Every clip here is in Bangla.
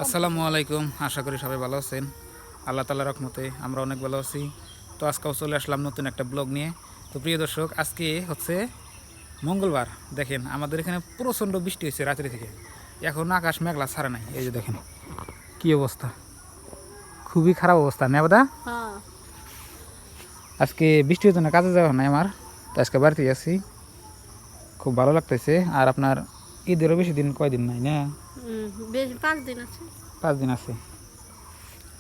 আসসালামু আলাইকুম। আশা করি সবাই ভালো আছেন। আল্লাহ তাআলার রহমতে আমরা অনেক ভালো আছি। তো আজকেও চলে আসলাম নতুন একটা ব্লগ নিয়ে। তো প্রিয় দর্শক, আজকে হচ্ছে মঙ্গলবার। দেখেন আমাদের এখানে প্রচণ্ড বৃষ্টি হয়েছে রাত্রি থেকে, এখন আকাশ মেঘলা ছাড়া নাই। এই যে দেখেন কি অবস্থা, খুবই খারাপ অবস্থা নেবদা। আজকে বৃষ্টির জন্য কাজে যাওয়া নাই আমার, তো আজকে বাড়িতে আছি, খুব ভালো লাগতেছে। আর আপনার ঈদেরও বেশি দিন, কয়দিন নাই না, বেশ 5 দিন আছে। 5 দিন আছে।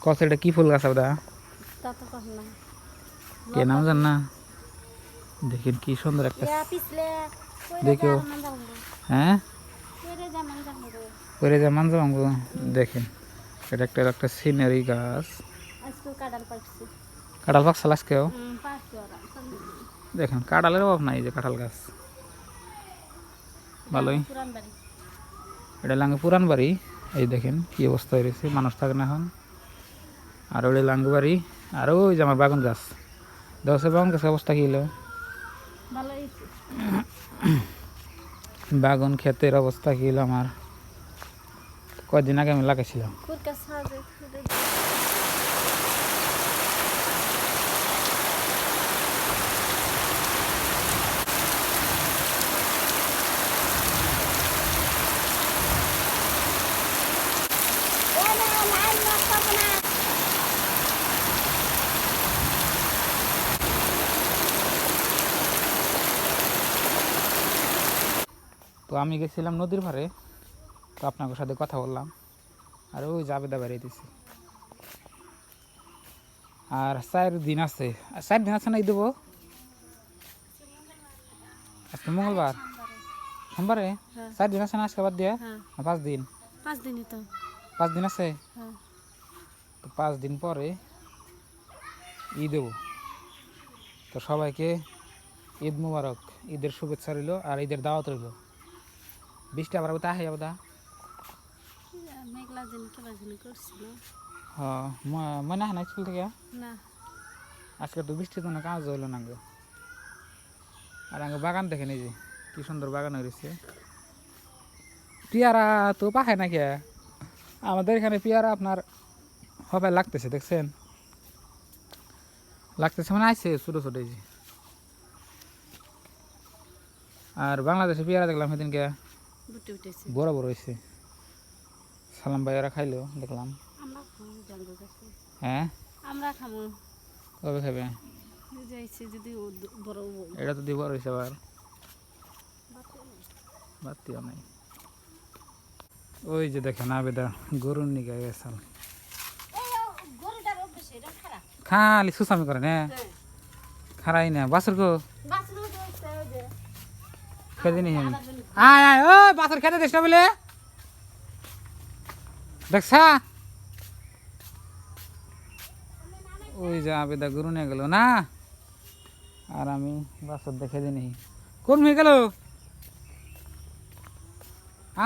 কস এটা কি ফুল গাছ ওটা, তা তো কম না। কে নাম জান না? দেখেন কি সুন্দর একটা, দেখো। হ্যাঁ, পরে যা মানজা ভাঙবো। দেখেন এটা একটা সিনারি গাছ। কাঁঠাল পাকছে আজকেও। দেখেন কাঁঠালের অভাব নাই, যে কাঁঠাল গাছ ভালোই। এটা লাঙ্গু পুরান বাড়ি। এই দেখেন কি অবস্থা হয়ে রয়েছে, মানুষ থাকে না এখন। আর ওই লাঙ্গু বাড়ি। আর ওই যে আমার বাগান গাছ, দেখছে বাগান গাছের অবস্থা কি হলো। বাগান ক্ষেতের অবস্থা কি হলো আমার, কয়েকদিন আগে আমি লাগাইছিলাম। তো আমি গেছিলাম নদীর ধারে, তো আপনাদের সাথে কথা বললাম। আর ওই জাবেদা বেরিয়ে দিছি। আর 4 দিন আছে, 4 দিন আছে না এই দেবো। আজকে মঙ্গলবার, সোমবারে 4 দিন আছে না আজকে বাদ দিয়ে। 5 দিন, 5 দিনই তো। 5 দিন আছে। তো 5 দিন পরে ঈদ দেবো। তো সবাইকে ঈদ মুবারক, ঈদের শুভেচ্ছা রইল আর ঈদের দাওয়াত রইল। বৃষ্টি আবার তা হয় আবার। হ্যাঁ, মনে হয় না স্কুল থেকে না। আজকে তো বৃষ্টির জন্য কাজ হইলো না গো। আর আগে বাগান দেখেন, এই যে কি সুন্দর বাগান হয়েছে। পেয়ারা তো পাখায় না কে, আমাদের এখানে পেয়ারা আপনার হবে লাগতেছে, দেখছেন লাগতেছে, মানে আছে ছোটো ছোটো এই যে। আর বাংলাদেশে পেয়ারা দেখলাম সেদিনকে বড় বড় হয়েছে। সালাম ভাইয়ারা খাইলো দেখলাম। হ্যাঁ, আমরা খামু। কবে খাবে? যদি বড় এটা তো দিয়ে বড় হয়েছে আবার, বাতিও নাই। ওই যে দেখেন আবেদা গরুর নিকে গেছাল, খালি সুসামি করে না, খারাই না বাছর গো খেতে নি। আয় আয় ও বাছর খেতে দিস না বলে দেখছা। ওই যে আবেদা গরু নিয়ে গেল না, আর আমি বাছর দেখে দিই। কোন মেয়ে গেল?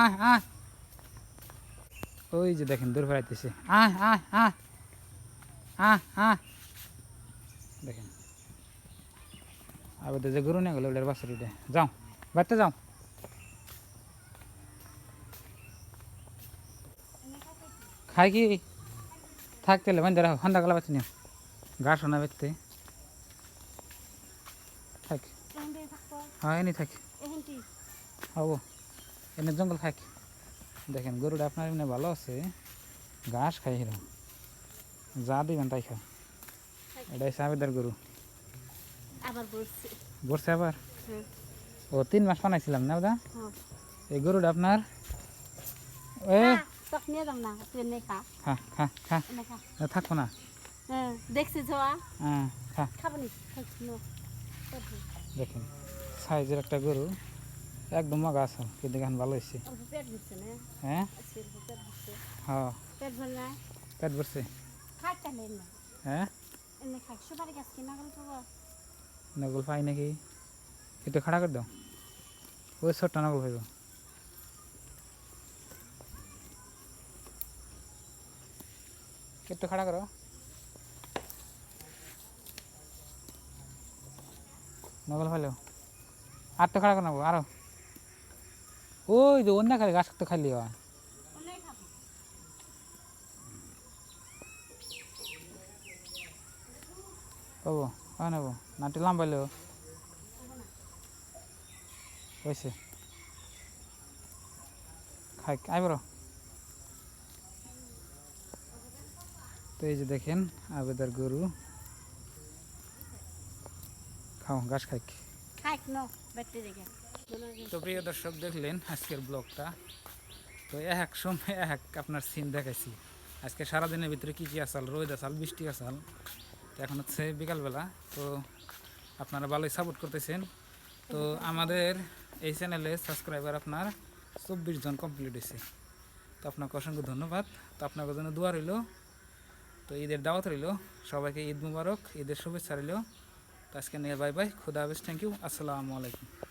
আয় আয়, ওই যে দেখেন দূর ফেরাইতেছে। আয় আয় আয় আয় আয়, দেখেন আবেদা যে গরু নিয়ে গেল ওটার বাছর। এটা যাও বাড়তে যাও। খাই কি থাকতে বান্ধে রাখো, সন্ধ্যা গেলা বাচ্চা নিও ঘাস শোনা বেচতে থাক। হ্যাঁ এনে থাক, হব এনে জঙ্গল থাক। দেখেন গরুটা আপনার এমনি ভালো আছে, ঘাস খাই হিরম, যা দিবেন তাই খা। এটাই সাবেদার গরু, বসছে আবার। ও 3 মাস বানাইছিলাম না ওটা। এই গরুটা আপনার খা খা খা, থাকবো না। দেখছি খা, দেখেন সাইজের একটা গরু, একদম মগা আছে, কিন্তু এখন ভালো হয়েছে। হ্যাঁ হ্যাঁ, পেট ভরছে। হ্যাঁ, নকল পাই নাকি? একটু খাড়া করে দাও, ওই ছোট্ট নকল পাইব। একটু খাড়া করো, নকল পাইলেও আর তো খাড়া করে নেবো আরো। ওই যে অন্য খালি গাছ তো খালি হয়। পাবো হয় নেবো নাটি লাম্বাইলেও হয়েছে খাই আইবার তো এই যে দেখেন আবেদার গরু খাও ঘাস খাই খাইক ন ব্যাটারি দেখে তো প্রিয় দর্শক দেখলেন আজকের ব্লগটা তো এক সময় এক আপনার সিন দেখাইছি আজকে সারাদিনের ভিতরে কী কী আসাল রোদ আসাল বৃষ্টি আসাল তো এখন হচ্ছে বিকালবেলা তো আপনারা ভালোই সাপোর্ট করতেছেন তো আমাদের এই চ্যানেলে সাবস্ক্রাইবার আপনার 24 জন কমপ্লিট হয়েছে তো আপনাকে অসংখ্য ধন্যবাদ তো আপনাদের জন্য দোয়া রইল তো ঈদের দাওয়াত রইল সবাইকে ঈদ মুবারক ঈদের শুভেচ্ছা রইল তো আজকে নিয়ে বাই বাই খুদা হাফেজ থ্যাংক ইউ আসসালামু আলাইকুম